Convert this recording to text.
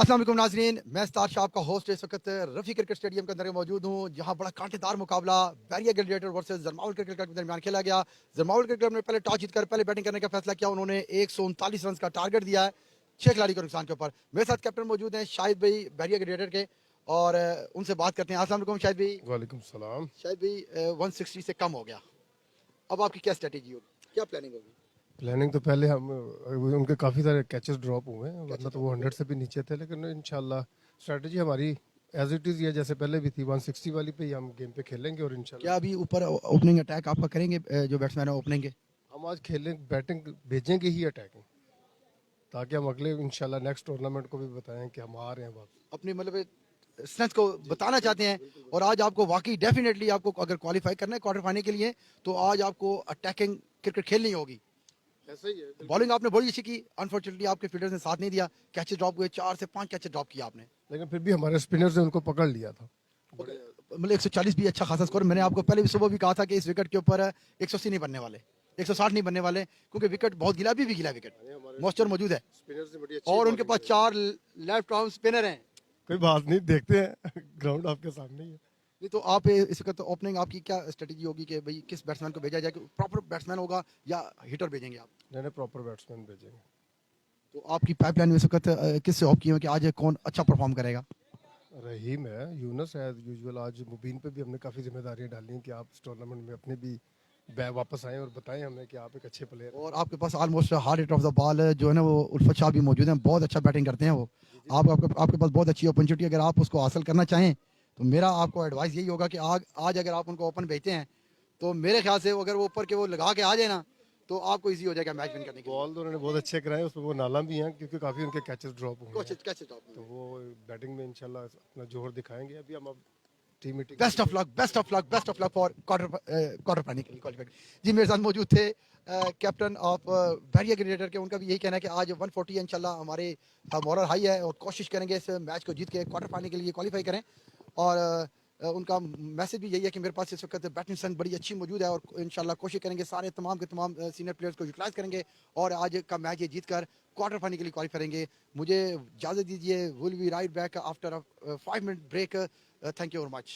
अस्सलाम वालेकुम नाज़रीन, मैं स्टार शाह आपका होस्ट इस वक्त रफ़ी क्रिकेट स्टेडियम के अंदर मौजूद हूँ, जहाँ बड़ा कांटेदार मुकाबला Bairiya gladiator versus Jarmawal cricket club के दरमियान खेला गया। जरमावल क्रिकेट क्लब ने पहले टॉस जीतकर पहले बैटिंग करने का फैसला किया। उन्होंने 139 रन का टारगेट दिया है 6 खिलाड़ी को नुकसान के ऊपर। मेरे साथ कैप्टन मौजूद हैं शाहिद भाई बैरिया ग्लैडिएटर के, और उनसे बात करते हैं। अस्सलाम वालेकुम शाहिद भाई। वालेकुम सलाम। शाहिद भाई, 160 से कम हो गया, अब आपकी क्या स्ट्रेटेजी होगी, क्या प्लानिंग होगी? प्लानिंग तो पहले हम उनके काफ़ी सारे कैचेस ड्रॉप हुए हैं, वरना तो वो 100 से भी नीचे थे, लेकिन इंशाल्लाह स्ट्रेटजी हमारी एज इट इज़ ये जैसे पहले भी थी 160 वाली पे ही हम गेम पे खेलेंगे और क्या इंशाल्लाह अभी ऊपर ओपनिंग अटैक आपका करेंगे, जो बैट्समैन है ओपनिंग के? हम आज खेलें बैटिंग भेजेंगे ही अटैकिंग, ताकि हम अगले इंशाल्लाह नेक्स्ट टूर्नामेंट को भी बताएं कि हम आ रहे हैं वापस। अपनी मतलब स्ट्रेंथ को बताना चाहते हैं। और आज आपको वाकई डेफिनेटली आपको अगर क्वालिफाई करना है क्वार्टर फाइनल के लिए, तो आज आपको अटैकिंग क्रिकेट खेलनी होगी। ऐसा ही है। बॉलिंग आपने बड़ी अच्छी की, अनफॉर्चुनेटली आपके फील्डर्स ने साथ नहीं दिया, कैचेस ड्रॉप हुए, 4 से 5 कैचेस ड्रॉप किया आपने। लेकिन फिर भी हमारे स्पिनर्स ने उनको पकड़ लिया था। मतलब 140 भी अच्छा खासा स्कोर। मैंने आपको पहले भी सुबह भी कहा था कि इस विकेट के ऊपर 180 नहीं बनने वाले, 160 नहीं बनने वाले, क्योंकि विकेट बहुत गिला, अभी भी गिला विकेट, मॉइस्चर मौजूद है स्पिनर्स ने बड़ी अच्छी और उनके bowling पास करी। 4 लेफ्ट आर्म स्पिनर हैं। कोई बात नहीं, देखते हैं ग्राउंड आपके सामने ही है। नहीं तो आप इस वक्त ओपनिंग आपकी क्या स्ट्रेटेजी होगी कि भाई किस बैट्समैन को भेजा जाए, प्रॉपर बैट्समैन होगा या हिटर भेजेंगे आप? मैंने प्रॉपर बैट्समैन भेजेंगे। तो आपकी पाइपलाइन इस वक्त किससे ऑफ की है कि आज कौन अच्छा परफॉर्म करेगा? रहीम है, यूनुस है, एज यूजुअल। आज मुबीन पे भी हमने काफ़ी जिम्मेदारियां डाली हैं कि आप इस टूर्नामेंट में अपने भी वापस आएँ और बताएं हमें कि आप एक अच्छे प्लेयर हैं। और आपके पास almost hard hit of the ball जो है ना, वो उल्फत शाह भी मौजूद हैं, बहुत अच्छा बैटिंग करते हैं वो। आपके पास बहुत अच्छी अपॉर्चुनिटी, अगर आप उसको हासिल करना चाहें तो मेरा आपको एडवाइस यही होगा कि आज अगर आप उनको ओपन भेजते हैं तो मेरे ख्याल से अगर वो ऊपर के वो लगा के आ जाए ना, तो आपको ईजी हो जाएगा मैच विन करने के लिए। बॉल तो उन्होंने बहुत अच्छे कराए, उसमें वो नाला भी हैं क्योंकि काफ़ी उनके कैचेस ड्रॉप हुए हैं। कैसे टॉप तो वो बैटिंग में इंशाल्लाह अपना जोहर दिखाएंगे। अभी हम अब team meeting best of luck, best of luck, best of luck for quarter final के लिए क्वालिफाइड। जी मेरे साथ मौजूद थे कैप्टन ऑफ बैरिया ग्रेडिएटर के। उनका भी यही कहना है कि आज 140 इंशाल्लाह हमारे मॉरल हाई है और कोशिश करेंगे इस मैच को जीत के क्वार्टर फाइनल के लिए क्वालिफाई करें। और उनका मैसेज भी यही है कि मेरे पास इस वक्त बैटिंग स्ट्रेंथ बड़ी अच्छी मौजूद है और इंशाल्लाह कोशिश करेंगे सारे तमाम के तमाम सीनियर प्लेयर्स को यूटिलाइज करेंगे और आज का मैच ये जीत कर क्वार्टर फाइनल के लिए क्वालिफाई करेंगे। मुझे इजाज़त दीजिए, will be right back after 5 minute break. Thank you very much.